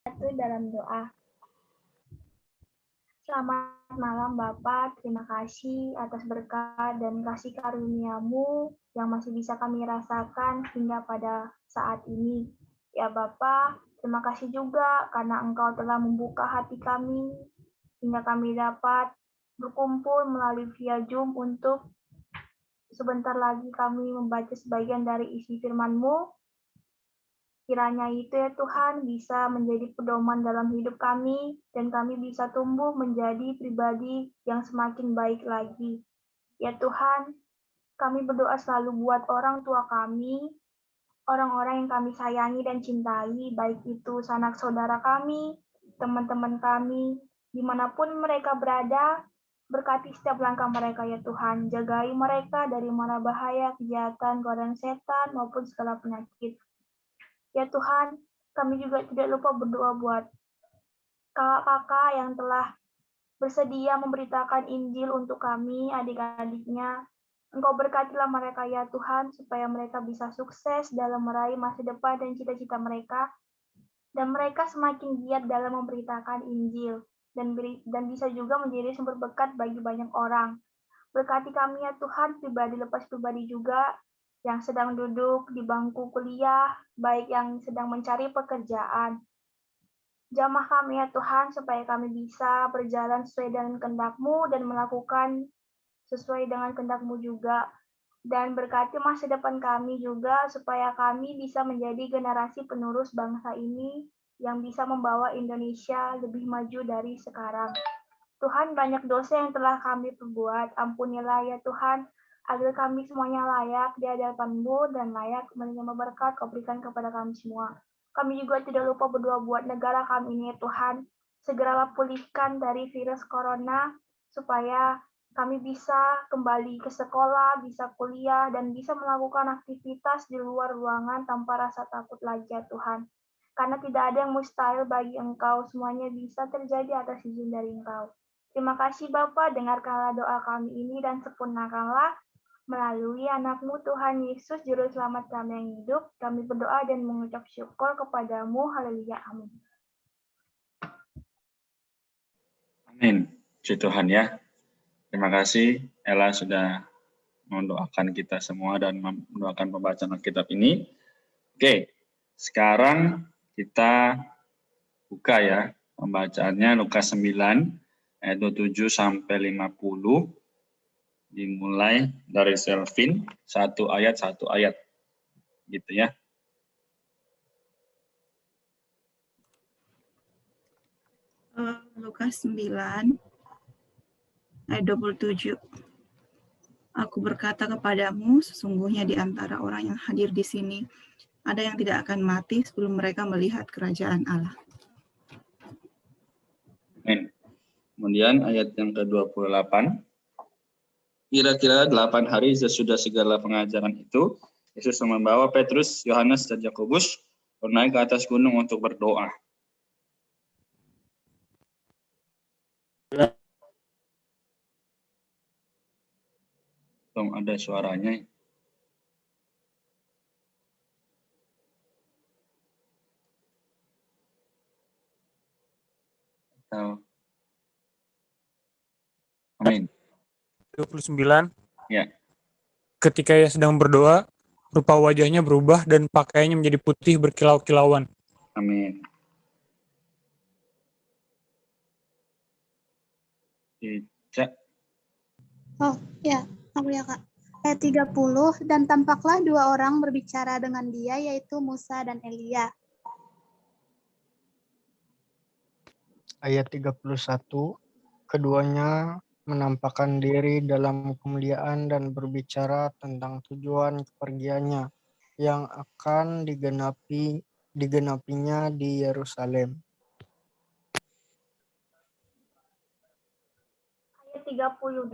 Satu dalam doa. Selamat malam Bapak, terima kasih atas berkat dan kasih karunia-Mu yang masih bisa kami rasakan hingga pada saat ini. Ya Bapak, terima kasih juga karena Engkau telah membuka hati kami hingga kami dapat berkumpul melalui via Zoom untuk sebentar lagi kami membaca sebagian dari isi firman-Mu. Kiranya itu ya Tuhan bisa menjadi pedoman dalam hidup kami dan kami bisa tumbuh menjadi pribadi yang semakin baik lagi. Ya Tuhan, kami berdoa selalu buat orang tua kami, orang-orang yang kami sayangi dan cintai, baik itu sanak saudara kami, teman-teman kami, dimanapun mereka berada, berkati setiap langkah mereka ya Tuhan. Jagai mereka dari mana bahaya, kejahatan, godaan setan, maupun segala penyakit. Ya Tuhan, kami juga tidak lupa berdoa buat kakak-kakak yang telah bersedia memberitakan Injil untuk kami, adik-adiknya. Engkau berkatilah mereka ya Tuhan, supaya mereka bisa sukses dalam meraih masa depan dan cita-cita mereka, dan mereka semakin giat dalam memberitakan Injil, dan bisa juga menjadi sumber berkat bagi banyak orang. Berkati kami ya Tuhan, pribadi lepas pribadi juga, yang sedang duduk di bangku kuliah, baik yang sedang mencari pekerjaan. Jamah kami ya Tuhan, supaya kami bisa berjalan sesuai dengan kehendak-Mu dan melakukan sesuai dengan kehendak-Mu juga. Dan berkati masa depan kami juga, supaya kami bisa menjadi generasi penerus bangsa ini yang bisa membawa Indonesia lebih maju dari sekarang. Tuhan, banyak dosa yang telah kami perbuat. Ampunilah ya Tuhan, agar kami semuanya layak di hadapan-Mu dan layak menerima berkat Kau berikan kepada kami semua. Kami juga tidak lupa berdoa buat negara kami ini ya Tuhan. Segeralah pulihkan dari virus corona, supaya kami bisa kembali ke sekolah, bisa kuliah, dan bisa melakukan aktivitas di luar ruangan tanpa rasa takut lagi ya Tuhan. Karena tidak ada yang mustahil bagi Engkau, semuanya bisa terjadi atas izin dari Engkau. Terima kasih Bapa, dengarkanlah doa kami ini dan sempurnakanlah melalui anak-Mu Tuhan Yesus, Juru Selamat kami yang hidup. Kami berdoa dan mengucap syukur kepada-Mu. Haleluya. Amin. Amin. Puji Tuhan ya. Terima kasih Ella sudah mendoakan kita semua dan mendoakan pembacaan Alkitab ini. Oke, sekarang kita buka ya pembacaannya Lukas 9 ayat 27 sampai 50. Dimulai dari Selvin, satu ayat gitu ya. Lukas 9 ayat 27. Aku berkata kepadamu, sesungguhnya di antara orang yang hadir di sini ada yang tidak akan mati sebelum mereka melihat kerajaan Allah. Amin. Kemudian ayat yang ke-28. Kira-kira 8 hari sesudah segala pengajaran itu, Yesus membawa Petrus, Yohanes, dan Yakobus naik ke atas gunung untuk berdoa. Ada suaranya. Amin. 29. Ya. Ketika ia sedang berdoa, rupa wajahnya berubah dan pakaiannya menjadi putih berkilau-kilauan. Amin. Ica. Oh, ya, aku ya Kak. Ayat 30, dan tampaklah dua orang berbicara dengan dia, yaitu Musa dan Elia. Ayat 31, keduanya menampakkan diri dalam kemuliaan dan berbicara tentang tujuan kepergiannya yang akan digenapinya di Yerusalem. Ayat 32,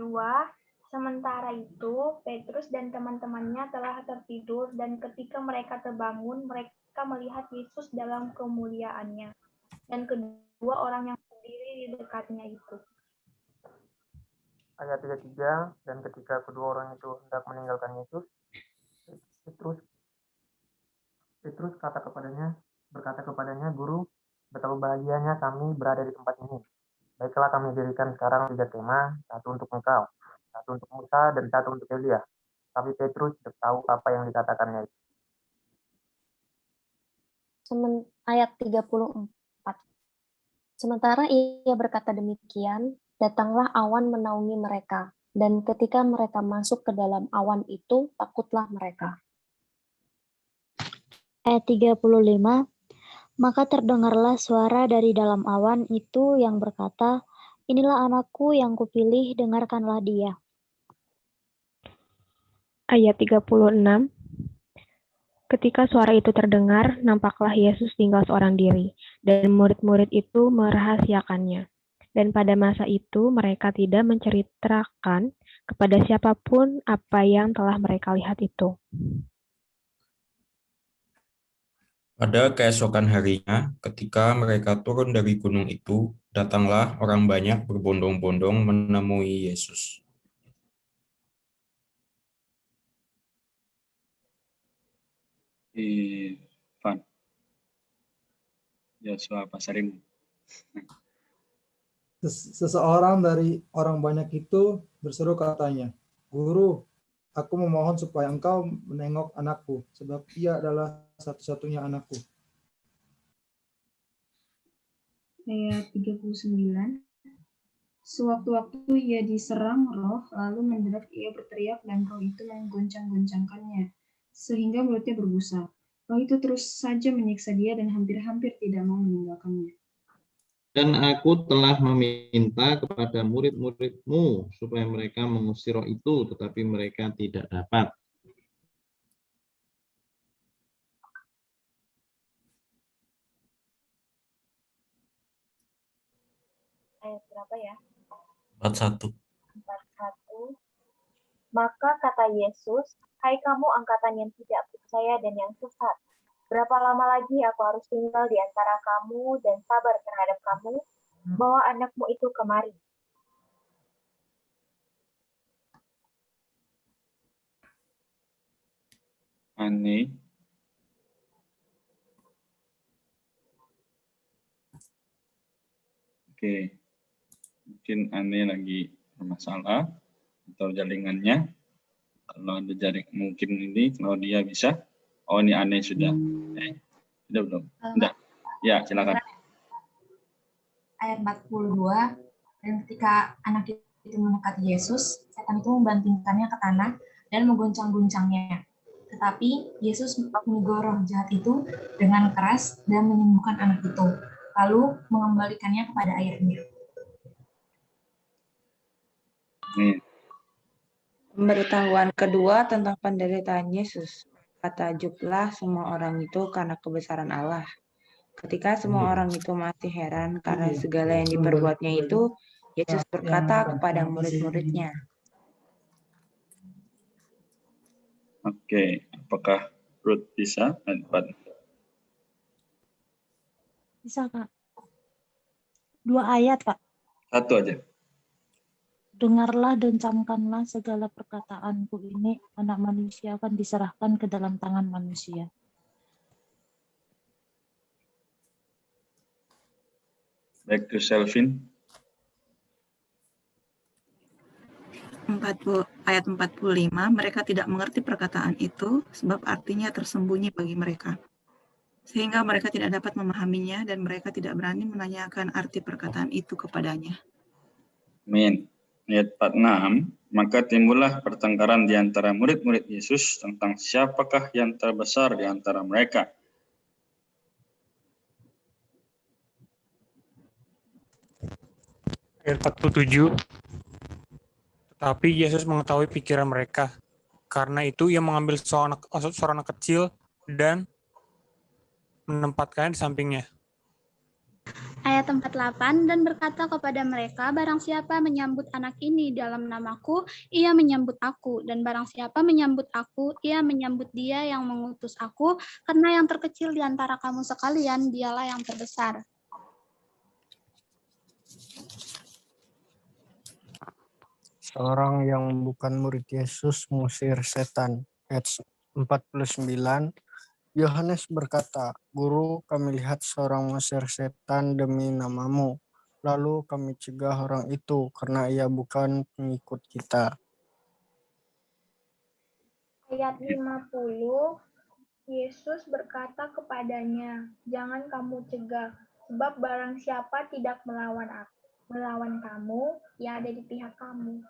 sementara itu Petrus dan teman-temannya telah tertidur, dan ketika mereka terbangun, mereka melihat Yesus dalam kemuliaannya, dan kedua orang yang berdiri di dekatnya itu. Ayat 33, dan ketika kedua orang itu hendak meninggalkan Yesus, Petrus berkata kepadanya, "Guru, Betapa bahagianya kami berada di tempat ini. Baiklah kami dirikan sekarang 3 tema, satu untuk engkau, satu untuk Musa, dan satu untuk Elia. Tapi Petrus tidak tahu apa yang dikatakannya itu. Ayat 34. Sementara ia berkata demikian, datanglah awan menaungi mereka, dan ketika mereka masuk ke dalam awan itu, takutlah mereka. Ayat 35, maka terdengarlah suara dari dalam awan itu yang berkata, inilah anakku yang kupilih, dengarkanlah dia. Ayat 36, ketika suara itu terdengar, nampaklah Yesus tinggal seorang diri, dan murid-murid itu merahasiakannya. Dan pada masa itu mereka tidak menceritakan kepada siapapun apa yang telah mereka lihat itu. Pada keesokan harinya, ketika mereka turun dari gunung itu, datanglah orang banyak berbondong-bondong menemui Yesus. Ivan. Yosua Pasarim. Seseorang dari orang banyak itu berseru katanya, Guru, aku memohon supaya engkau menengok anakku, sebab ia adalah satu-satunya anakku. Ayat 39. Sewaktu-waktu ia diserang roh, lalu mendadak ia berteriak dan roh itu menggoncang-goncangkannya, sehingga mulutnya berbusa. Roh itu terus saja menyiksa dia dan hampir-hampir tidak mau meninggalkannya. Dan aku telah meminta kepada murid-muridmu supaya mereka mengusir roh itu, tetapi mereka tidak dapat. Ayat berapa ya? 41. 41. Maka kata Yesus, hai kamu angkatan yang tidak percaya dan yang sesat. Berapa lama lagi aku harus tinggal di antara kamu dan sabar terhadap kamu, bawa anakmu itu kemari. Ani. Oke. Mungkin Ani lagi bermasalah atau jaringannya. Kalau ada jaring mungkin ini, kalau dia bisa. Oh, ini Ani sudah. Sudah belum? Sudah. Ya, silakan. Ayat 42, dan ketika anak itu mendekati Yesus, setan itu membantingkannya ke tanah dan mengguncang-guncangnya. Tetapi Yesus menegur roh jahat itu dengan keras dan menyembuhkan anak itu, lalu mengembalikannya kepada ayahnya. Pemberitahuan kedua tentang penderitaan Yesus. Takjublah semua orang itu karena kebesaran Allah. Ketika semua orang itu masih heran karena segala yang diperbuatnya itu, Yesus berkata kepada murid-muridnya. Oke, apakah Ruth bisa? Bisa, Kak. 2 ayat, Kak. Satu aja. Dengarlah dan camkanlah segala perkataanku ini, anak manusia akan diserahkan ke dalam tangan manusia. Back to Selvin. Ayat 45, mereka tidak mengerti perkataan itu, sebab artinya tersembunyi bagi mereka. Sehingga mereka tidak dapat memahaminya, dan mereka tidak berani menanyakan arti perkataan itu kepadanya. Amin. Ayat 46, maka timbullah pertengkaran di antara murid-murid Yesus tentang siapakah yang terbesar di antara mereka. Ayat 47, tetapi Yesus mengetahui pikiran mereka. Karena itu ia mengambil seorang anak kecil dan menempatkannya di sampingnya. Ayat 48, dan berkata kepada mereka, barang siapa menyambut anak ini dalam namaku, ia menyambut aku. Dan barang siapa menyambut aku, ia menyambut dia yang mengutus aku, karena yang terkecil di antara kamu sekalian, dialah yang terbesar. Seorang yang bukan murid Yesus mengusir setan. Ayat 49, Yohanes berkata, "Guru, kami lihat seorang mengusir setan demi namamu. Lalu kami cegah orang itu karena ia bukan pengikut kita." Ayat 50, Yesus berkata kepadanya, "Jangan kamu cegah, sebab barang siapa tidak melawan kamu, ia ada di pihak kamu."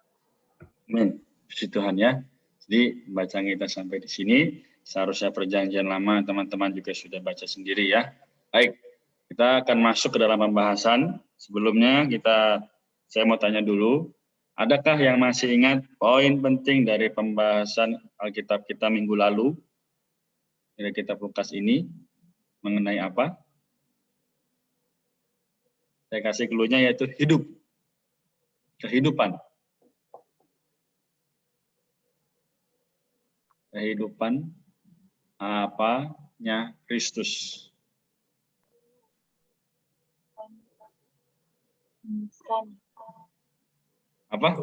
Amin. Puji Tuhan ya. Jadi bacaan kita sampai di sini. Seharusnya perjanjian lama teman-teman juga sudah baca sendiri ya. Baik, kita akan masuk ke dalam pembahasan. Sebelumnya saya mau tanya dulu, adakah yang masih ingat poin penting dari pembahasan Alkitab kita minggu lalu? Dari kitab Lukas ini mengenai apa? Saya kasih clue-nya yaitu hidup. Kehidupan. Kehidupan apanya Kristus. Apa?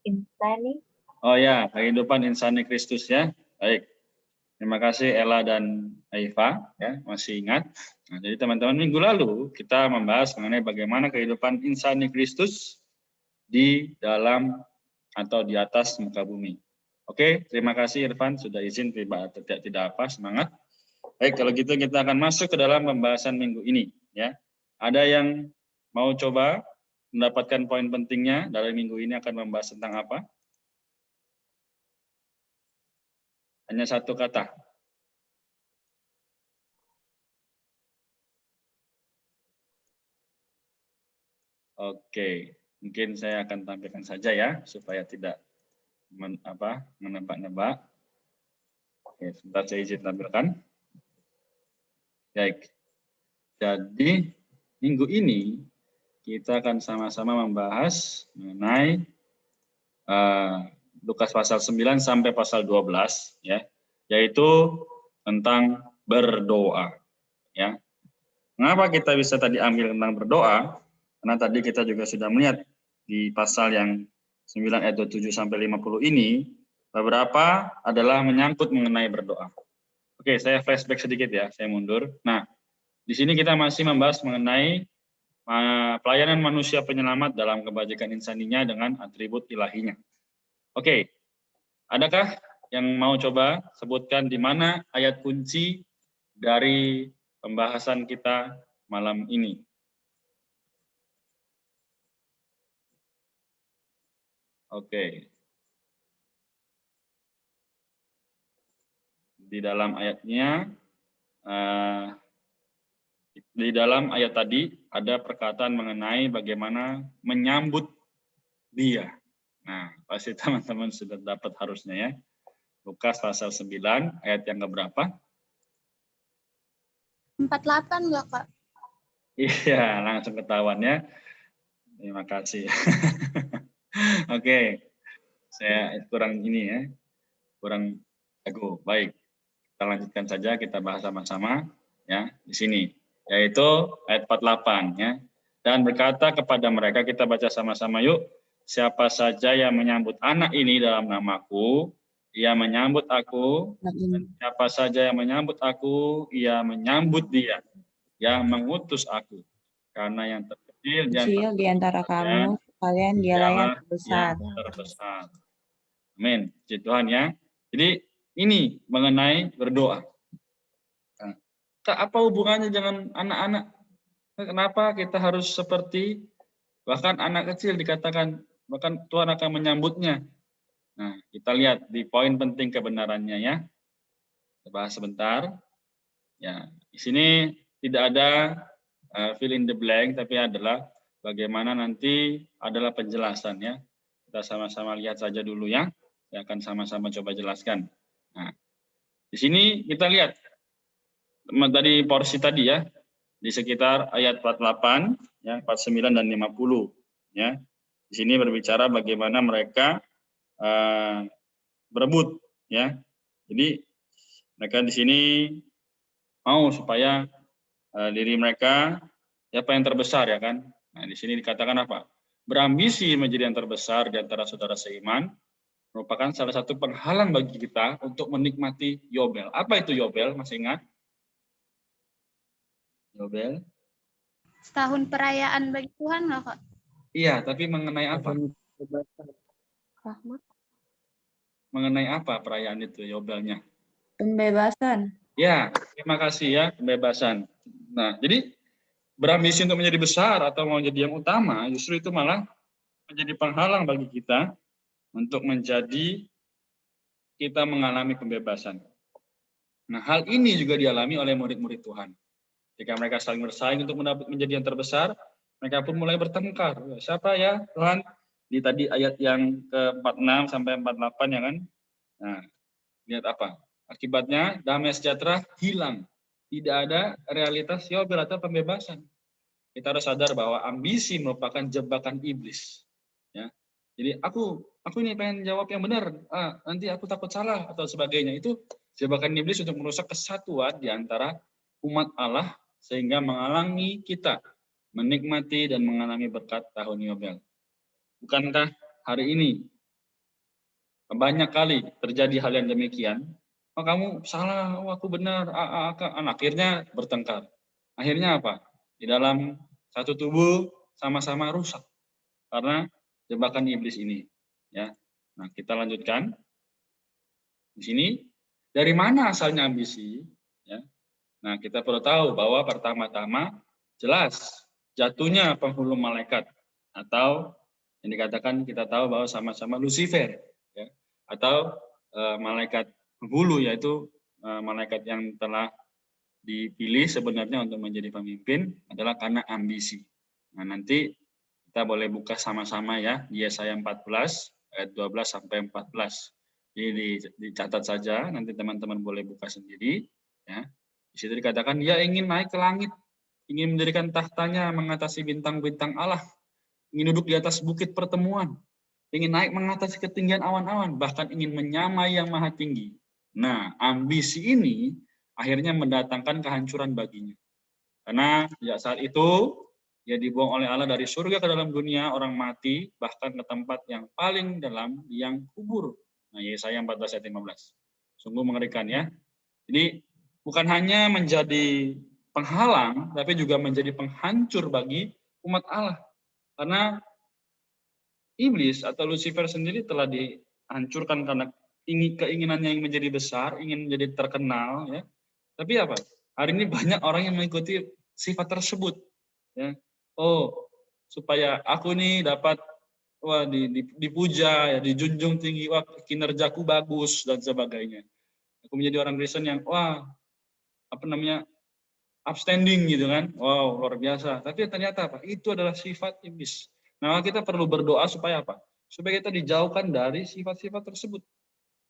Insani. Oh ya, kehidupan insani Kristus ya. Baik. Terima kasih Ella dan Aifa ya, masih ingat. Nah, jadi teman-teman minggu lalu kita membahas mengenai bagaimana kehidupan insani Kristus di dalam atau di atas muka bumi. Oke, terima kasih Irfan sudah izin tidak apa, semangat. Baik, kalau gitu kita akan masuk ke dalam pembahasan minggu ini ya. Ada yang mau coba mendapatkan poin pentingnya dari minggu ini akan membahas tentang apa? Hanya satu kata. Oke, mungkin saya akan tampilkan saja ya supaya tidak menebak-nebak. Oke, sebentar saya izin tampilkan. Baik. Jadi minggu ini kita akan sama-sama membahas mengenai Lukas pasal 9 sampai pasal 12 ya, yaitu tentang berdoa ya. Mengapa kita bisa tadi ambil tentang berdoa? Karena tadi kita juga sudah melihat di pasal yang 9 ayat 27 sampai 50 ini beberapa adalah menyangkut mengenai berdoa. Oke, saya flashback sedikit ya, saya mundur. Nah, di sini kita masih membahas mengenai pelayanan manusia penyelamat dalam kebajikan insaninya dengan atribut ilahinya. Oke, adakah yang mau coba sebutkan di mana ayat kunci dari pembahasan kita malam ini? Oke. Di dalam ayatnya, di dalam ayat tadi ada perkataan mengenai bagaimana menyambut Dia. Nah, pasti teman-teman sudah dapat harusnya ya. Lukas pasal 9 ayat yang keberapa? 48 enggak, Kak? Iya, langsung ketahuan ya. Terima kasih. Oke, saya kurang ini ya, kurang jago. Baik, kita lanjutkan saja, kita bahas sama-sama ya di sini, yaitu ayat 48 ya. Dan berkata kepada mereka, kita baca sama-sama yuk. Siapa saja yang menyambut anak ini dalam namaku, ia menyambut aku. Dan siapa saja yang menyambut aku, ia menyambut dia yang mengutus aku. Karena yang terkecil di antara kamu, kalian dialah yang terbesar. Amin. Puji Tuhan ya. Jadi ini mengenai berdoa. Nah, apa hubungannya dengan anak-anak? Kenapa kita harus seperti bahkan anak kecil dikatakan bahkan Tuhan akan menyambutnya. Nah, kita lihat di poin penting kebenarannya ya. Kita bahas sebentar. Ya, di sini tidak ada fill in the blank, tapi adalah bagaimana nanti adalah penjelasan ya. Kita sama-sama lihat saja dulu ya. Saya akan sama-sama coba jelaskan. Nah, di sini kita lihat dari porsi tadi ya, di sekitar ayat 48, ya, 49 dan 50 ya. Di sini berbicara bagaimana mereka berebut ya. Jadi mereka di sini mau supaya diri mereka siapa yang terbesar ya kan. Nah, di sini dikatakan apa? Berambisi menjadi yang terbesar di antara saudara seiman, merupakan salah satu penghalang bagi kita untuk menikmati Yobel. Apa itu Yobel? Masih ingat? Yobel? Setahun perayaan bagi Tuhan nggak, Kak? Iya, tapi mengenai apa? Rahmat. Mengenai apa perayaan itu, Yobelnya? Pembebasan. Ya, terima kasih ya, pembebasan. Nah, jadi berambisi untuk menjadi besar atau mau menjadi yang utama, justru itu malah menjadi penghalang bagi kita untuk menjadi kita mengalami pembebasan. Nah, hal ini juga dialami oleh murid-murid Tuhan. Jika mereka saling bersaing untuk menjadi yang terbesar, mereka pun mulai bertengkar. Siapa ya Tuhan? Di tadi ayat yang ke-46 sampai 48 ya kan? Nah, lihat apa? Akibatnya damai sejahtera hilang. Tidak ada realitas Yobel atau pembebasan. Kita harus sadar bahwa ambisi merupakan jebakan iblis. Ya. Jadi aku ini pengen jawab yang benar. Nanti aku takut salah atau sebagainya. Itu jebakan iblis untuk merusak kesatuan di antara umat Allah sehingga menghalangi kita menikmati dan mengalami berkat tahun Yobel. Bukankah hari ini banyak kali terjadi hal yang demikian? Oh, kamu salah, oh, aku benar. Akhirnya bertengkar. Akhirnya apa? Di dalam satu tubuh sama-sama rusak karena jebakan iblis ini. Ya, nah kita lanjutkan di sini. Dari mana asalnya ambisi? Ya, nah kita perlu tahu bahwa pertama-tama jelas jatuhnya penghulu malaikat atau yang dikatakan kita tahu bahwa sama-sama Lucifer, ya, atau malaikat penghulu, yaitu malaikat yang telah dipilih sebenarnya untuk menjadi pemimpin adalah karena ambisi. Nah, nanti kita boleh buka sama-sama ya di Yesaya 14 ayat 12 sampai 14. Jadi dicatat saja, nanti teman-teman boleh buka sendiri ya. Di situ dikatakan dia ingin naik ke langit, ingin mendirikan tahtanya mengatasi bintang-bintang Allah, ingin duduk di atas bukit pertemuan, ingin naik mengatasi ketinggian awan-awan, bahkan ingin menyamai yang maha tinggi. Nah, ambisi ini akhirnya mendatangkan kehancuran baginya. Karena ya saat itu dia dibuang oleh Allah dari surga ke dalam dunia orang mati, bahkan ke tempat yang paling dalam, yang kubur. Nah, Yesaya 14 ayat 15. Sungguh mengerikan ya. Jadi bukan hanya menjadi penghalang, tapi juga menjadi penghancur bagi umat Allah. Karena iblis atau Lucifer sendiri telah dihancurkan karena keinginannya yang menjadi besar, ingin menjadi terkenal, ya. Tapi apa? Hari ini banyak orang yang mengikuti sifat tersebut, ya. Oh, supaya aku nih dapat dipuja, ya, dijunjung tinggi, wah kinerjaku bagus dan sebagainya. Aku menjadi orang Kristen yang upstanding gitu kan. Wow, luar biasa. Tapi ternyata apa? Itu adalah sifat iblis. Nah, kita perlu berdoa supaya apa? Supaya kita dijauhkan dari sifat-sifat tersebut.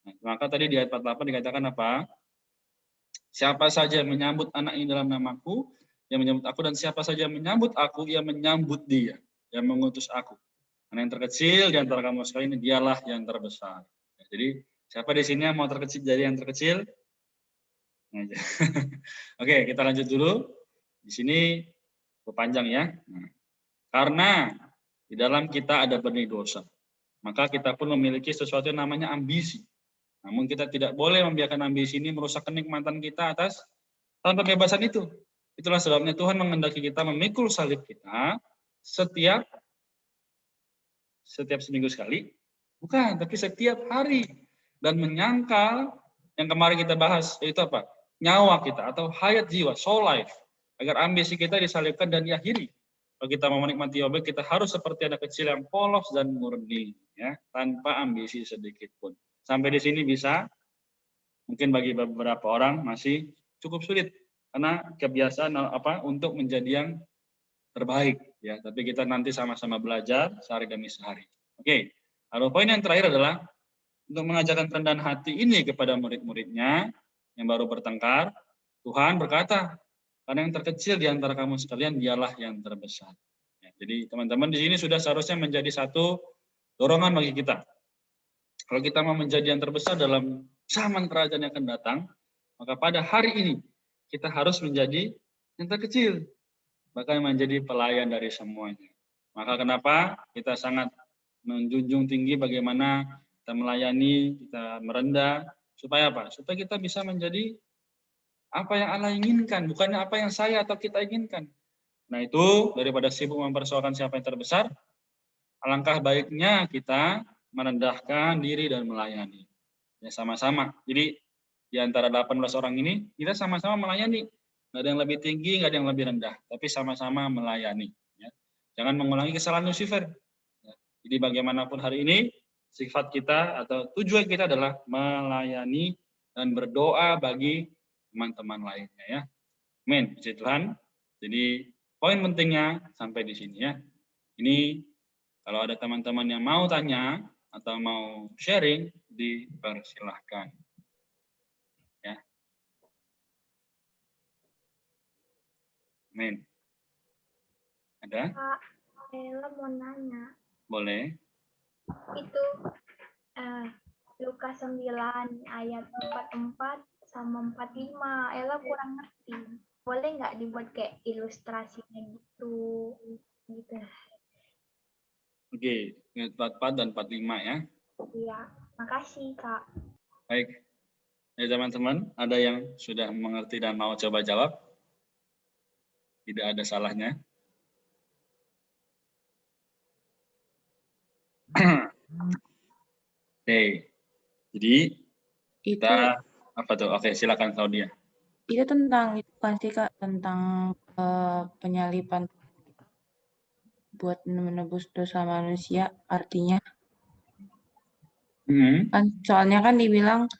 Nah, maka tadi di ayat 48 dikatakan apa? Siapa saja yang menyambut anak ini dalam namaku, yang menyambut aku, dan siapa saja yang menyambut aku, ia menyambut dia, yang mengutus aku. Karena yang terkecil di antara kamu sekalian ini dialah yang terbesar. Ya, jadi siapa di sini yang mau terkecil jadi yang terkecil? Oke, kita lanjut dulu. Di sini panjang ya. Nah, karena di dalam kita ada benih dosa, maka kita pun memiliki sesuatu yang namanya ambisi. Namun kita tidak boleh membiarkan ambisi ini merusak kenikmatan kita atas tahun pembebasan itu. Itulah sebabnya Tuhan menghendaki kita memikul salib kita setiap seminggu sekali, bukan, tapi setiap hari, dan menyangkal yang kemarin kita bahas, yaitu apa? Nyawa kita atau hayat jiwa, soul life, agar ambisi kita disalibkan dan diakhiri. Kalau kita mau menikmati Yobel, kita harus seperti anak kecil yang polos dan murni, ya, tanpa ambisi sedikit pun. Sampai di sini bisa, mungkin bagi beberapa orang masih cukup sulit karena kebiasaan untuk menjadi yang terbaik, ya. Tapi kita nanti sama-sama belajar sehari demi sehari. Oke. Lalu poin yang terakhir adalah untuk mengajarkan kerendahan hati ini kepada murid-muridnya yang baru bertengkar. Tuhan berkata, karena yang terkecil di antara kamu sekalian dialah yang terbesar. Ya, jadi teman-teman di sini sudah seharusnya menjadi satu dorongan bagi kita. Kalau kita mau menjadi yang terbesar dalam zaman kerajaan yang akan datang, maka pada hari ini kita harus menjadi yang terkecil, bahkan menjadi pelayan dari semuanya. Maka kenapa kita sangat menjunjung tinggi bagaimana kita melayani, kita merendah, supaya apa? Supaya kita bisa menjadi apa yang Allah inginkan, bukannya apa yang saya atau kita inginkan. Nah itu, daripada sibuk mempersoalkan siapa yang terbesar, alangkah baiknya kita merendahkan diri dan melayani. Ya sama-sama. Jadi di antara 18 orang ini, kita sama-sama melayani. Nggak ada yang lebih tinggi, nggak ada yang lebih rendah. Tapi sama-sama melayani. Ya. Jangan mengulangi kesalahan Lucifer. Ya. Jadi bagaimanapun hari ini, sifat kita atau tujuan kita adalah melayani dan berdoa bagi teman-teman lainnya. Ya. Amin. Puji Tuhan. Jadi poin pentingnya sampai di sini ya. Ini kalau ada teman-teman yang mau tanya atau mau sharing, dipersilahkan. Ya. Amin. Ada? Kak, Ella mau nanya. Boleh. Itu Lukas 9 ayat 44 sama 45. Ella kurang ngerti. Boleh nggak dibuat kayak ilustrasinya gitu? Gitu. Oke, 44 dan 45 ya. Iya, makasih Kak. Baik. Ya teman-teman, ada yang sudah mengerti dan mau coba jawab? Tidak ada salahnya. Oke. Jadi kita apa tuh? Oke, silakan Claudia. Itu tentang itu kan sih Kak, tentang penyalipan buat menebus dosa manusia, artinya kan soalnya kan dibilang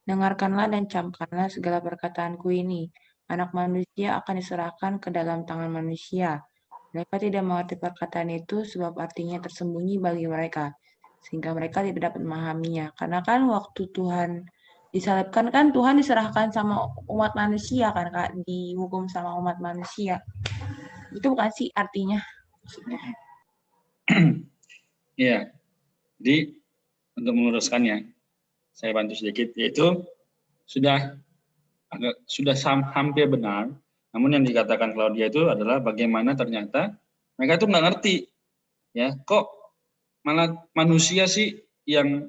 dengarkanlah dan camkanlah segala perkataanku ini. Anak manusia akan diserahkan ke dalam tangan manusia. Mereka tidak mengerti perkataan itu sebab artinya tersembunyi bagi mereka, sehingga mereka tidak dapat memahaminya. Karena kan waktu Tuhan disalibkan kan Tuhan diserahkan sama umat manusia kan Kak, dihukum sama umat manusia. Itu bukan sih artinya? Iya. Jadi untuk meluruskannya, saya bantu sedikit, yaitu sudah hampir benar. Namun yang dikatakan Claudia itu adalah bagaimana ternyata mereka itu nggak ngerti, ya kok malah manusia sih yang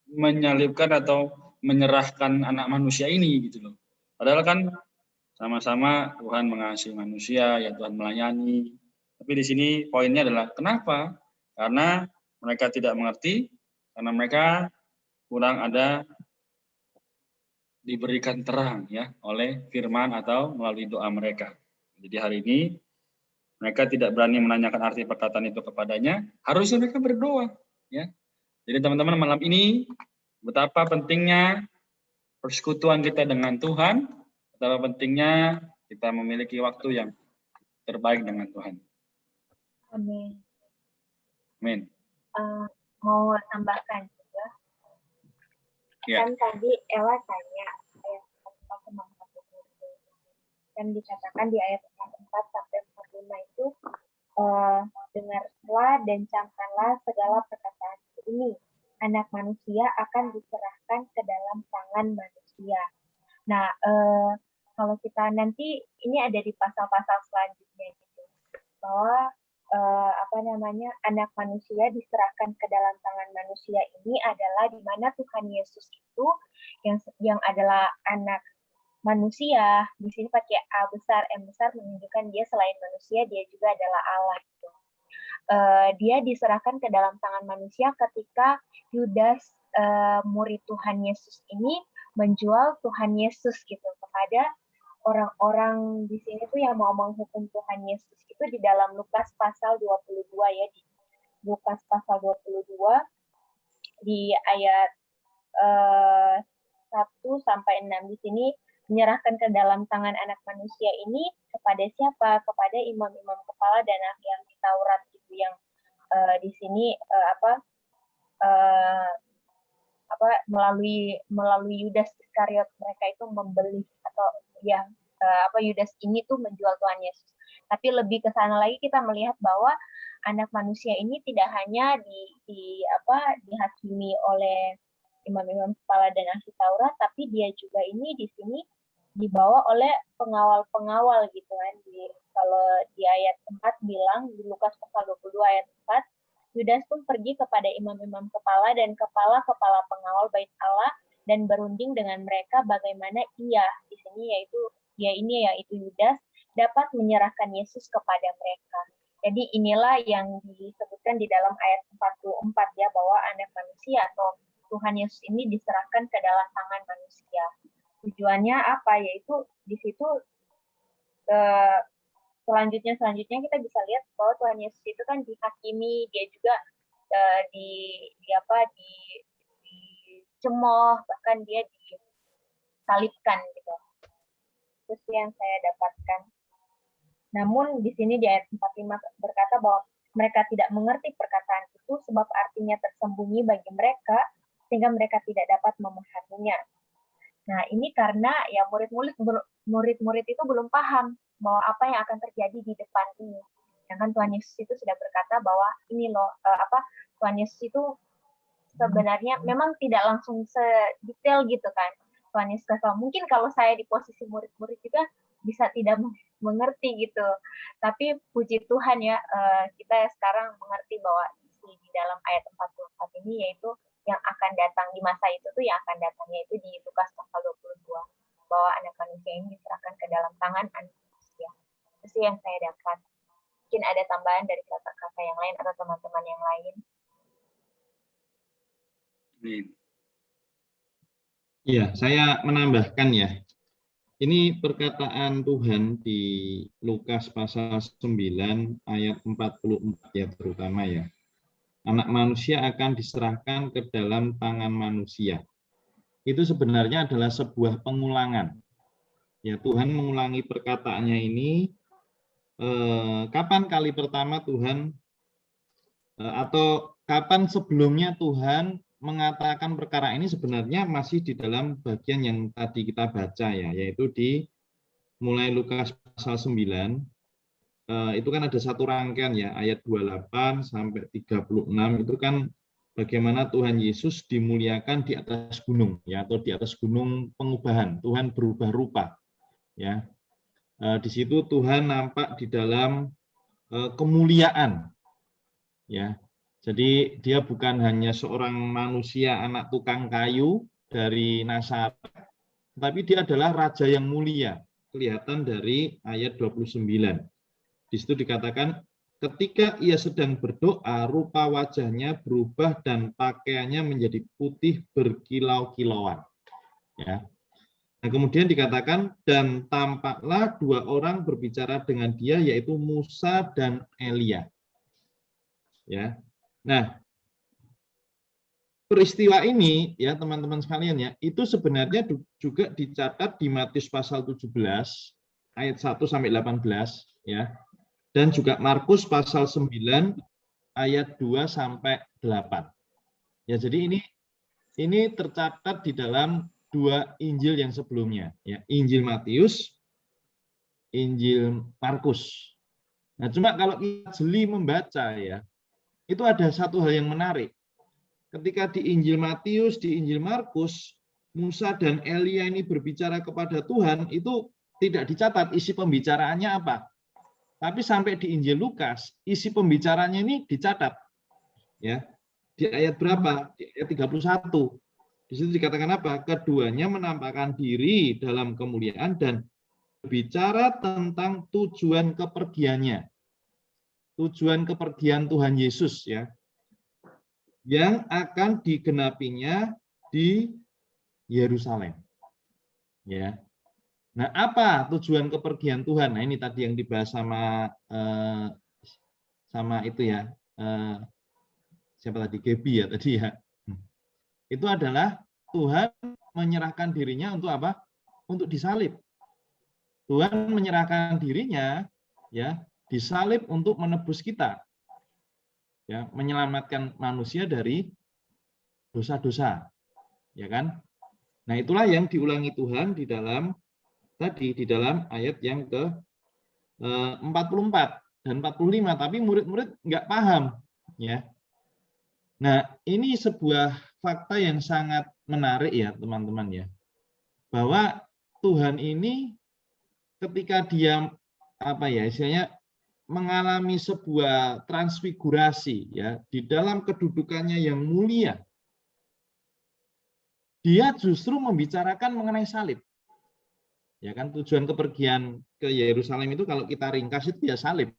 menyalibkan atau menyerahkan anak manusia ini gitu loh. Padahal kan sama-sama Tuhan mengasihi manusia, ya Tuhan melayani. Tapi di sini poinnya adalah kenapa? Karena mereka tidak mengerti, karena mereka kurang ada diberikan terang ya oleh firman atau melalui doa mereka. Jadi hari ini mereka tidak berani menanyakan arti perkataan itu kepadanya, harusnya mereka berdoa ya. Jadi teman-teman malam ini betapa pentingnya persekutuan kita dengan Tuhan, betapa pentingnya kita memiliki waktu yang terbaik dengan Tuhan. Amin. Amin. Mau tambahkan juga. Ya. Kan tadi Ella tanya ayat 44 sama 45. Dan dikatakan di ayat 44 sampai 45 itu dengarlah dan camkanlah segala perkataan ini. Anak manusia akan diserahkan ke dalam tangan manusia. Nah, kalau kita nanti ini ada di pasal-pasal selanjutnya gitu, bahwa anak manusia diserahkan ke dalam tangan manusia ini adalah di mana Tuhan Yesus itu yang adalah anak manusia, di sini pakai A besar, M besar menunjukkan dia selain manusia, dia juga adalah Allah gitu. Dia diserahkan ke dalam tangan manusia ketika Yudas murid Tuhan Yesus ini menjual Tuhan Yesus gitu kepada orang-orang di sini tuh yang mau menghukum Tuhan Yesus itu di dalam Lukas pasal 22 ya, di Lukas pasal 22 di ayat 1 sampai 6 di sini menyerahkan ke dalam tangan anak manusia ini kepada siapa? Kepada imam-imam kepala dan ahli Taurat gitu yang di sini melalui Yudas Iskariot mereka itu membeli atau Yudas ini tuh menjual Tuhan Yesus. Tapi lebih ke sana lagi kita melihat bahwa anak manusia ini tidak hanya dihakimi oleh imam-imam kepala dan ahli Taurat, tapi dia juga ini di sini dibawa oleh pengawal-pengawal gitu kan. Kalau di ayat 4 bilang di Lukas pasal 22 ayat 4, Yudas pun pergi kepada imam-imam kepala dan kepala-kepala pengawal bait Allah dan berunding dengan mereka bagaimana ia, di sini yaitu Yudas, dapat menyerahkan Yesus kepada mereka. Jadi inilah yang disebutkan di dalam ayat 44 ya, bahwa anak manusia atau Tuhan Yesus ini diserahkan ke dalam tangan manusia. Tujuannya apa? Yaitu di situ selanjutnya kita bisa lihat bahwa Tuhan Yesus itu kan dihakimi, dia juga dicemooh, bahkan dia disalibkan gitu. Itu yang saya dapatkan. Namun di sini di ayat 45 berkata bahwa mereka tidak mengerti perkataan itu sebab artinya tersembunyi bagi mereka sehingga mereka tidak dapat memahaminya. Nah, ini karena ya murid-murid itu belum paham bahwa apa yang akan terjadi di depan ini. Sedangkan Tuhan Yesus itu sudah berkata bahwa ini loh Tuhan Yesus itu sebenarnya memang tidak langsung sedetail gitu kan. Tuhan Yesus kata, mungkin kalau saya di posisi murid-murid juga bisa tidak mengerti gitu. Tapi puji Tuhan ya, kita sekarang mengerti bahwa di dalam ayat 44 ini yaitu yang akan datang di masa itu tuh yang akan datangnya itu di Lukas pasal 22, bahwa anak manusia ini diserahkan ke dalam tangan anak manusia. Itu sih yang saya dapat. Mungkin ada tambahan dari kata-kata yang lain atau teman-teman yang lain. Ya, saya menambahkan ya. Ini perkataan Tuhan di Lukas pasal 9 ayat 44 ya terutama ya. Anak manusia akan diserahkan ke dalam tangan manusia. Itu sebenarnya adalah sebuah pengulangan. Ya, Tuhan mengulangi perkataannya ini kapan kali pertama Tuhan atau kapan sebelumnya Tuhan mengatakan perkara ini sebenarnya masih di dalam bagian yang tadi kita baca ya, yaitu di mulai Lukas pasal 9 itu kan ada satu rangkaian ya, ayat 28 sampai 36 itu kan bagaimana Tuhan Yesus dimuliakan di atas gunung ya, atau di atas gunung pengubahan. Tuhan berubah rupa ya. Di situ Tuhan nampak di dalam kemuliaan ya. Jadi dia bukan hanya seorang manusia anak tukang kayu dari Nazaret, tapi dia adalah raja yang mulia. Kelihatan dari ayat 29. Di situ dikatakan ketika ia sedang berdoa, rupa wajahnya berubah dan pakaiannya menjadi putih berkilau-kilauan. Ya. Nah, kemudian dikatakan dan tampaklah dua orang berbicara dengan dia, yaitu Musa dan Elia. Ya. Nah, peristiwa ini ya teman-teman sekalian ya, itu sebenarnya juga dicatat di Matius pasal 17 ayat 1 sampai 18 ya. Dan juga Markus pasal 9 ayat 2 sampai 8. Ya, jadi ini tercatat di dalam dua Injil yang sebelumnya ya, Injil Matius, Injil Markus. Nah, cuma kalau kita jeli membaca ya, itu ada satu hal yang menarik. Ketika di Injil Matius, di Injil Markus, Musa dan Elia ini berbicara kepada Tuhan, itu tidak dicatat isi pembicaraannya apa. Tapi sampai di Injil Lukas, isi pembicaranya ini dicatat. Ya. Di ayat berapa? Di ayat 31. Di situ dikatakan apa? Keduanya menampakkan diri dalam kemuliaan dan berbicara tentang tujuan kepergiannya. Tujuan kepergian Tuhan Yesus ya, yang akan digenapinya di Yerusalem. Ya. Nah, apa tujuan kepergian Tuhan? Nah, ini tadi yang dibahas sama itu ya, siapa tadi, Gebi ya tadi ya. Itu adalah Tuhan menyerahkan dirinya untuk apa? Untuk disalib. Tuhan menyerahkan dirinya ya, disalib untuk menebus kita. Ya, menyelamatkan manusia dari dosa-dosa. Ya kan? Nah, itulah yang diulangi Tuhan di dalam ayat yang ke 44 dan 45, tapi murid-murid nggak paham ya. Nah, ini sebuah fakta yang sangat menarik ya, teman-teman ya. Bahwa Tuhan ini ketika dia istilahnya mengalami sebuah transfigurasi ya di dalam kedudukannya yang mulia, dia justru membicarakan mengenai salib. Ya kan, tujuan kepergian ke Yerusalem itu kalau kita ringkas itu ya salib.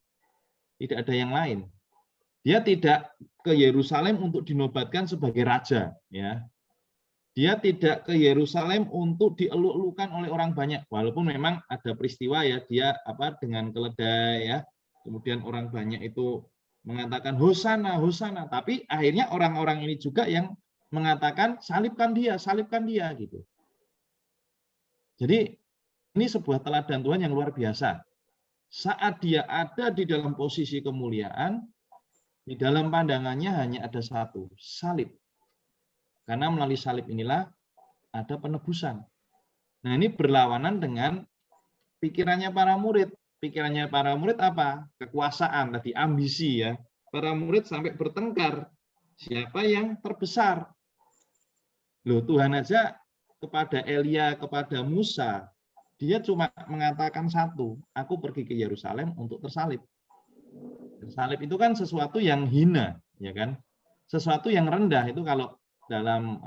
Tidak ada yang lain. Dia tidak ke Yerusalem untuk dinobatkan sebagai raja, ya. Dia tidak ke Yerusalem untuk dieluk-elukan oleh orang banyak, walaupun memang ada peristiwa ya dia dengan keledai ya. Kemudian orang banyak itu mengatakan hosana, hosana, tapi akhirnya orang-orang ini juga yang mengatakan salibkan dia gitu. Jadi ini sebuah teladan Tuhan yang luar biasa. Saat dia ada di dalam posisi kemuliaan, di dalam pandangannya hanya ada satu, salib. Karena melalui salib inilah ada penebusan. Nah, ini berlawanan dengan pikirannya para murid. Pikirannya para murid apa? Kekuasaan tadi, ambisi ya. Para murid sampai bertengkar. Siapa yang terbesar? Loh, Tuhan aja kepada Elia, kepada Musa, dia cuma mengatakan satu, aku pergi ke Yerusalem untuk tersalib. Tersalib itu kan sesuatu yang hina, ya kan? Sesuatu yang rendah itu kalau dalam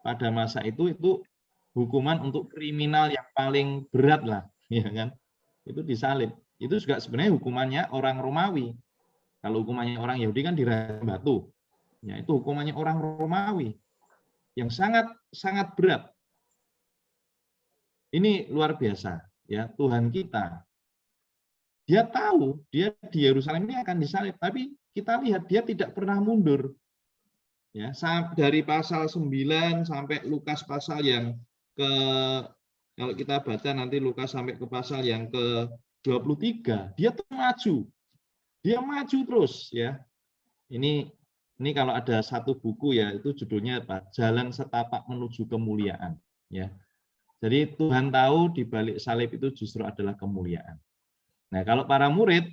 pada masa itu hukuman untuk kriminal yang paling berat lah, ya kan? Itu disalib. Itu juga sebenarnya hukumannya orang Romawi. Kalau hukumannya orang Yahudi kan dirajam batu. Ya, itu hukumannya orang Romawi yang sangat sangat berat. Ini luar biasa, ya Tuhan kita. Dia tahu dia di Yerusalem ini akan disalib, tapi kita lihat dia tidak pernah mundur. Ya, dari pasal 9 sampai Lukas pasal yang kalau kita baca nanti Lukas sampai ke pasal yang ke-23, dia tuh maju. Dia maju terus ya. Ini kalau ada satu buku ya, itu judulnya apa? Jalan Setapak Menuju Kemuliaan, ya. Jadi Tuhan tahu di balik salib itu justru adalah kemuliaan. Nah, kalau para murid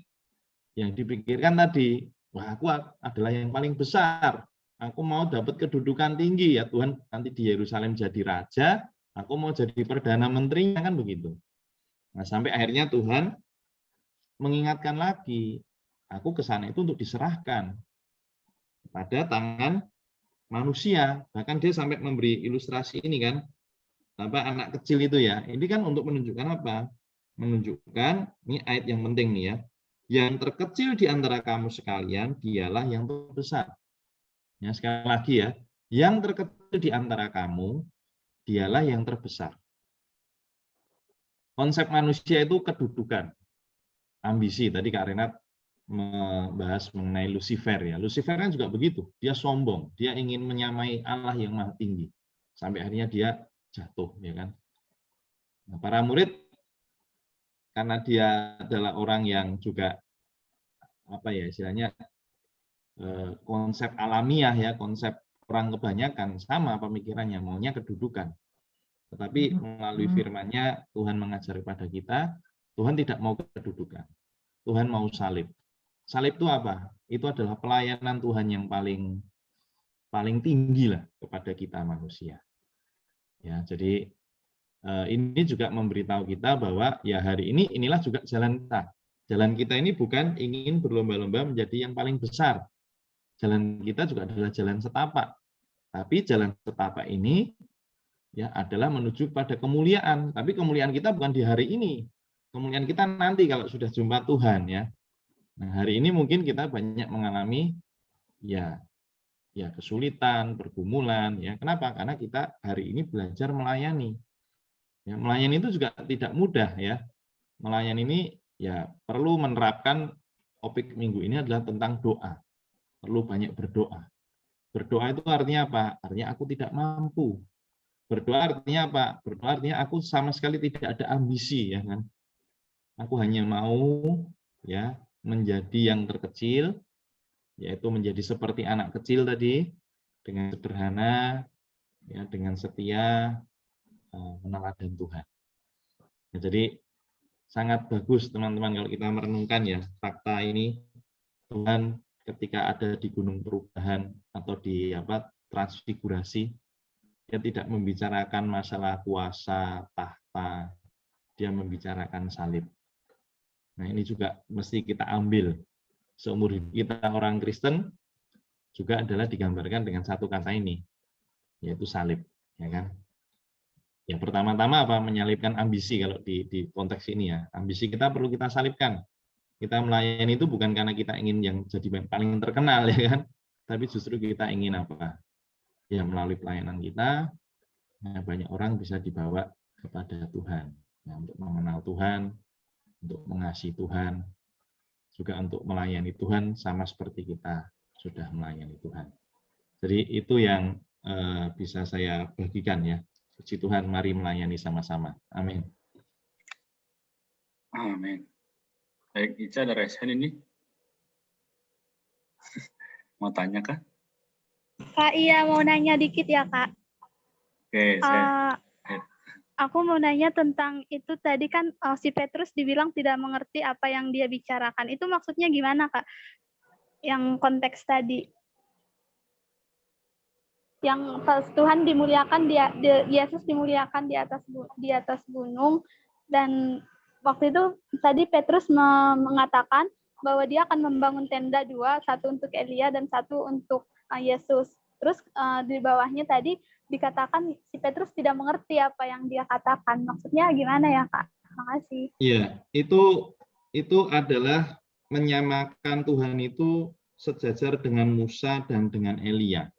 yang dipikirkan tadi, wah aku adalah yang paling besar. Aku mau dapat kedudukan tinggi ya Tuhan, nanti di Yerusalem jadi raja, aku mau jadi perdana menteri, kan begitu. Nah, sampai akhirnya Tuhan mengingatkan lagi, aku ke sana itu untuk diserahkan pada tangan manusia. Bahkan dia sampai memberi ilustrasi ini kan, anak kecil itu ya. Ini kan untuk menunjukkan apa? Menunjukkan, ini ayat yang penting nih ya. Yang terkecil di antara kamu sekalian, dialah yang terbesar. Ya, sekali lagi ya, yang terkecil di antara kamu, dialah yang terbesar. Konsep manusia itu kedudukan, ambisi. Tadi Kak Renat membahas mengenai Lucifer ya. Lucifer kan juga begitu, dia sombong, dia ingin menyamai Allah yang maha tinggi. Sampai akhirnya dia jatuh, ya kan. Nah, para murid karena dia adalah orang yang juga istilahnya konsep alamiah ya, konsep orang kebanyakan sama pemikirannya, maunya kedudukan. Tetapi melalui firman-Nya Tuhan mengajar kepada kita, Tuhan tidak mau kedudukan. Tuhan mau salib. Salib itu apa? Itu adalah pelayanan Tuhan yang paling tinggi lah kepada kita manusia. Ya, jadi ini juga memberitahu kita bahwa ya hari ini inilah juga jalan kita. Jalan kita ini bukan ingin berlomba-lomba menjadi yang paling besar. Jalan kita juga adalah jalan setapak. Tapi jalan setapak ini ya adalah menuju pada kemuliaan. Tapi kemuliaan kita bukan di hari ini. Kemuliaan kita nanti kalau sudah jumpa Tuhan ya. Nah, hari ini mungkin kita banyak mengalami ya kesulitan, pergumulan ya. Kenapa? Karena kita hari ini belajar melayani. Ya, melayani itu juga tidak mudah ya. Melayani ini ya perlu menerapkan topik minggu ini adalah tentang doa. Perlu banyak berdoa. Berdoa itu artinya apa? Artinya aku tidak mampu. Berdoa artinya apa? Berdoa artinya aku sama sekali tidak ada ambisi ya kan. Aku hanya mau ya menjadi yang terkecil, yaitu menjadi seperti anak kecil tadi, dengan sederhana, ya, dengan setia, meneladani Tuhan. Ya, jadi sangat bagus teman-teman kalau kita merenungkan ya fakta ini. Tuhan ketika ada di gunung perubahan atau di transfigurasi, dia tidak membicarakan masalah kuasa, tahta, dia membicarakan salib. Nah, ini juga mesti kita ambil. Seumur hidup kita orang Kristen juga adalah digambarkan dengan satu kata ini, yaitu salib, ya kan? Ya, pertama-tama apa? Menyalibkan ambisi kalau di konteks ini ya. Ambisi kita perlu kita salibkan. Kita melayani itu bukan karena kita ingin yang jadi paling terkenal, ya kan? Tapi justru kita ingin apa? Ya, melalui pelayanan kita, ya, banyak orang bisa dibawa kepada Tuhan, ya, untuk mengenal Tuhan, untuk mengasihi Tuhan, juga untuk melayani Tuhan sama seperti kita sudah melayani Tuhan. Jadi itu yang bisa saya bagikan ya. Puji Tuhan, mari melayani sama-sama. Amin. Amin. Baik, Ica ada raise hand ini. Mau tanya kah? Kak, iya mau nanya dikit ya, Kak. Oke, Aku mau nanya tentang itu tadi kan si Petrus dibilang tidak mengerti apa yang dia bicarakan. Itu maksudnya gimana, Kak? Yang konteks tadi. Yang Tuhan dimuliakan, Yesus dimuliakan di atas gunung, dan waktu itu tadi Petrus mengatakan bahwa dia akan membangun tenda dua, satu untuk Elia dan satu untuk Yesus. Terus di bawahnya tadi dikatakan si Petrus tidak mengerti apa yang dia katakan. Maksudnya gimana ya, Kak? Terima kasih. Iya, itu adalah menyamakan Tuhan itu sejajar dengan Musa dan dengan Elia.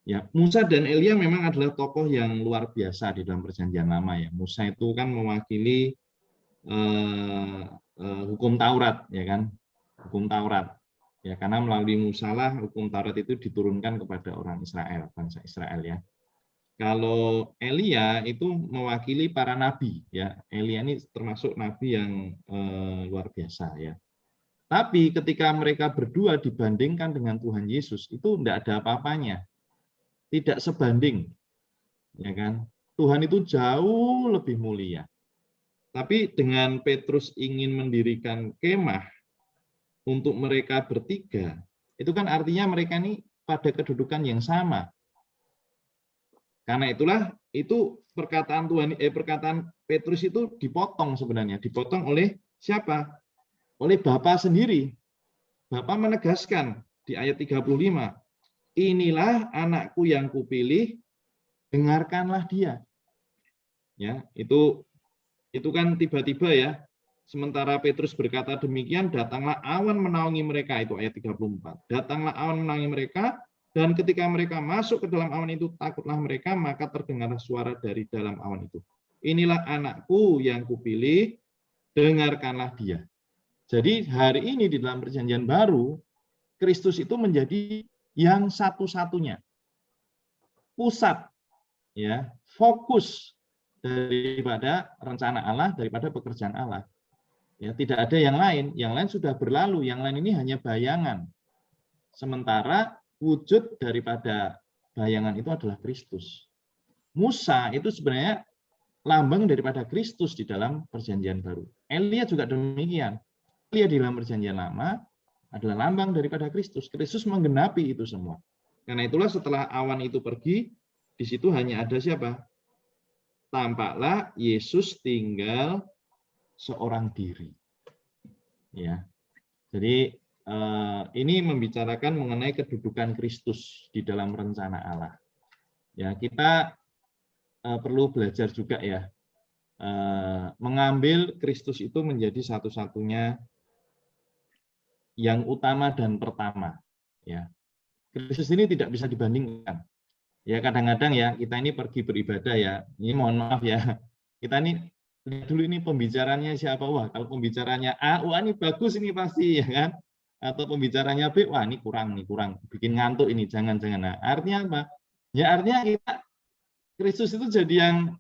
Ya, Musa dan Elia memang adalah tokoh yang luar biasa di dalam Perjanjian Lama ya. Musa itu kan mewakili hukum Taurat, ya kan? Hukum Taurat. Ya, karena melalui Musa lah hukum Taurat itu diturunkan kepada orang Israel, bangsa Israel ya. Kalau Elia itu mewakili para nabi ya. Elia ini termasuk nabi yang luar biasa ya. Tapi ketika mereka berdua dibandingkan dengan Tuhan Yesus itu tidak ada apa-apanya. Tidak sebanding, ya kan? Tuhan itu jauh lebih mulia. Tapi dengan Petrus ingin mendirikan kemah untuk mereka bertiga, itu kan artinya mereka ini pada kedudukan yang sama. Karena itulah itu perkataan Petrus itu dipotong sebenarnya, dipotong oleh siapa? Oleh Bapa sendiri. Bapa menegaskan di ayat 35. Inilah anakku yang kupilih, dengarkanlah dia. Ya, itu kan tiba-tiba ya. Sementara Petrus berkata demikian, datanglah awan menaungi mereka, itu ayat 34. Datanglah awan menaungi mereka, dan ketika mereka masuk ke dalam awan itu, takutlah mereka, maka terdengarlah suara dari dalam awan itu. Inilah anakku yang kupilih, dengarkanlah dia. Jadi hari ini di dalam Perjanjian Baru, Kristus itu menjadi yang satu-satunya pusat ya, fokus daripada rencana Allah, daripada pekerjaan Allah. Ya, tidak ada yang lain sudah berlalu, yang lain ini hanya bayangan. Sementara wujud daripada bayangan itu adalah Kristus. Musa itu sebenarnya lambang daripada Kristus di dalam Perjanjian Baru. Elia juga demikian. Elia di dalam Perjanjian Lama adalah lambang daripada Kristus. Kristus menggenapi itu semua. Karena itulah setelah awan itu pergi, di situ hanya ada siapa? Tampaklah Yesus tinggal seorang diri. Ya. Jadi ini membicarakan mengenai kedudukan Kristus di dalam rencana Allah. Ya, kita perlu belajar juga ya, mengambil Kristus itu menjadi satu-satunya yang utama dan pertama. Ya, Kristus ini tidak bisa dibandingkan. Ya, kadang-kadang ya kita ini pergi beribadah ya. Ini mohon maaf ya. Kita ini lihat dulu ini pembicaranya siapa. Wah, kalau pembicaranya A, wah ini bagus ini pasti ya kan. Atau pembicaranya B, wah ini kurang, bikin ngantuk ini, jangan-jangan. Nah, artinya apa? Ya artinya kita Kristus itu jadi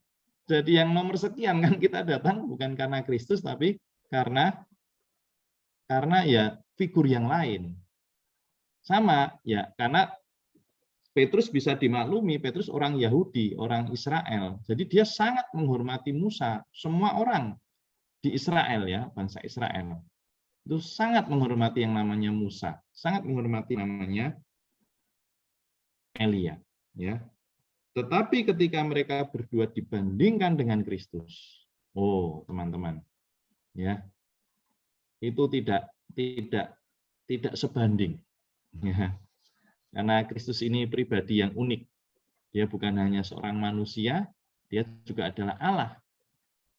yang nomor sekian kan, kita datang bukan karena Kristus tapi karena ya figur yang lain. Sama ya, karena Petrus bisa dimaklumi, Petrus orang Yahudi, orang Israel. Jadi dia sangat menghormati Musa. Semua orang di Israel ya, bangsa Israel. Itu sangat menghormati yang namanya Musa, sangat menghormati namanya Elia, ya. Tetapi ketika mereka berdua dibandingkan dengan Kristus, oh teman-teman, ya, itu tidak sebanding. Ya. Karena Kristus ini pribadi yang unik. Dia bukan hanya seorang manusia, dia juga adalah Allah.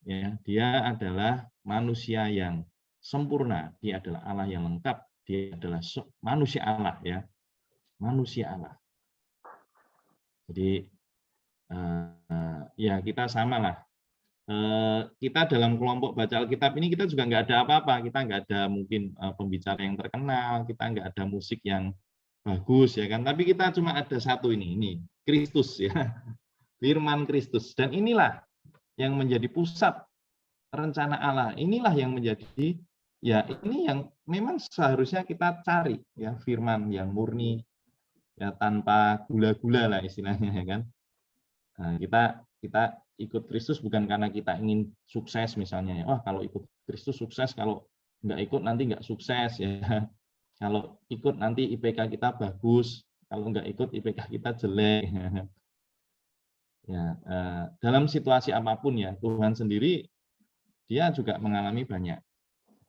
Ya, dia adalah manusia yang sempurna, dia adalah Allah yang lengkap, dia adalah manusia Allah, ya. Manusia Allah. Jadi ya kita samalah. Kita dalam kelompok baca Alkitab ini kita juga nggak ada apa-apa, kita nggak ada mungkin pembicara yang terkenal, kita nggak ada musik yang bagus, ya kan? Tapi kita cuma ada satu ini Kristus, ya, Firman Kristus, dan inilah yang menjadi pusat rencana Allah. Inilah yang menjadi, ya, ini yang memang seharusnya kita cari, ya, Firman yang murni, ya, tanpa gula-gula lah istilahnya, ya kan? Nah, kita ikut Kristus bukan karena kita ingin sukses misalnya, ya. Wah, kalau ikut Kristus sukses, kalau nggak ikut nanti nggak sukses, ya. Kalau ikut nanti IPK kita bagus, kalau nggak ikut IPK kita jelek. Ya, dalam situasi apapun, ya, Tuhan sendiri dia juga mengalami banyak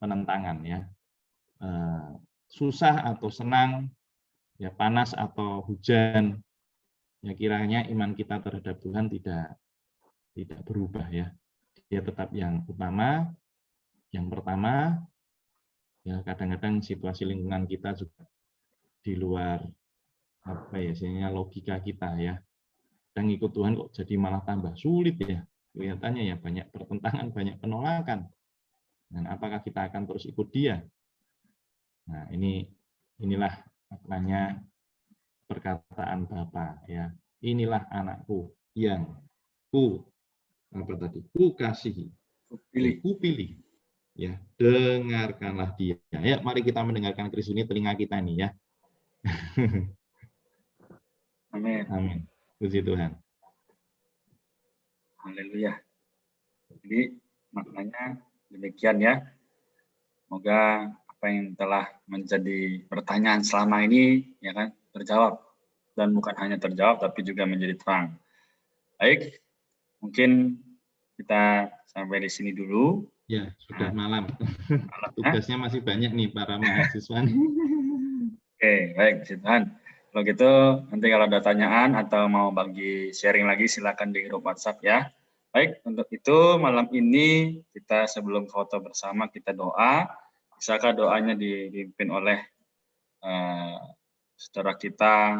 penentangan, ya. Susah atau senang, ya, panas atau hujan, ya, kiranya iman kita terhadap Tuhan tidak berubah, ya. Dia tetap yang utama, yang pertama. Ya, kadang-kadang situasi lingkungan kita juga di luar apa ya, istilahnya logika kita, ya. Dan ikut Tuhan kok jadi malah tambah sulit, ya. Kelihatannya, ya, banyak pertentangan, banyak penolakan. Dan apakah kita akan terus ikut Dia? Nah, inilah maknanya perkataan Bapa, ya. Inilah anakku yang ku kasihi, ku pilih. Ya, dengarkanlah Dia. Ya, mari kita mendengarkan Kristus ini, telinga kita nih, ya. Amin. Amin. Puji Tuhan. Haleluya. Jadi maknanya demikian, ya. Semoga apa yang telah menjadi pertanyaan selama ini, ya kan, terjawab, dan bukan hanya terjawab tapi juga menjadi terang. Baik, mungkin kita sampai di sini dulu. Ya, sudah malam. Tugasnya masih banyak nih para mahasiswa. Oke, baik, puji Tuhan. Kalau gitu, nanti kalau ada pertanyaan atau mau bagi sharing lagi, silakan di grup WhatsApp, ya. Baik, untuk itu malam ini kita sebelum foto bersama kita doa. Bisakah doanya dipimpin oleh saudara kita,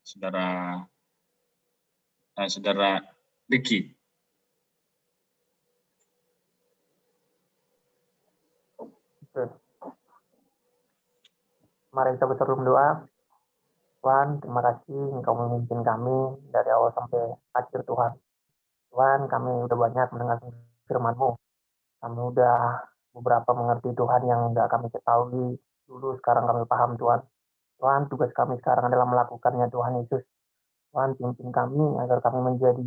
saudara Ricky. Mari kita berseru doa. Tuhan, terima kasih Engkau memimpin kami dari awal sampai akhir, Tuhan. Tuhan, kami udah banyak mendengar firman-Mu. Kami udah beberapa mengerti Tuhan yang enggak kami ketahui dulu, sekarang kami paham, Tuhan. Tuhan, tugas kami sekarang adalah melakukannya, Tuhan Yesus. Tuhan, pimpin kami agar kami menjadi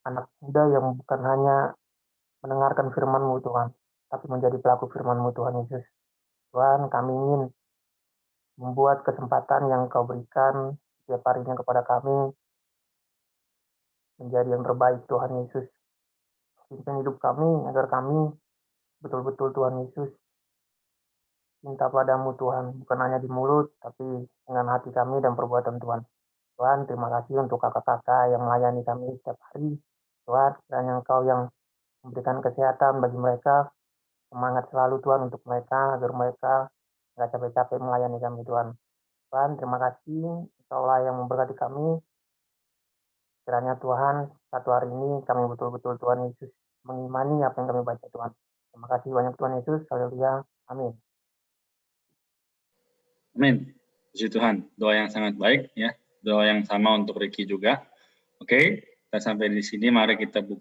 anak muda yang bukan hanya mendengarkan firman-Mu, Tuhan, tapi menjadi pelaku firman-Mu, Tuhan Yesus. Tuhan, kami ingin membuat kesempatan yang Kau berikan setiap harinya kepada kami menjadi yang terbaik, Tuhan Yesus. Pimpin hidup kami agar kami betul-betul, Tuhan Yesus, minta padamu, Tuhan, bukan hanya di mulut, tapi dengan hati kami dan perbuatan, Tuhan. Tuhan, terima kasih untuk kakak-kakak yang melayani kami setiap hari. Tuhan, kiranya Engkau yang memberikan kesehatan bagi mereka, semangat selalu, Tuhan, untuk mereka, agar mereka nggak capek-capek melayani kami, Tuhan. Tuhan, terima kasih, Engkaulah yang memberkati kami. Kiranya Tuhan, satu hari ini kami betul-betul, Tuhan Yesus, mengimani apa yang kami baca, Tuhan. Terima kasih banyak, Tuhan Yesus. Haleluya. Amin. Amin. Puji Tuhan. Doa yang sangat baik, ya. Doa yang sama untuk Ricky juga. Oke, kita sampai di sini. Mari kita buka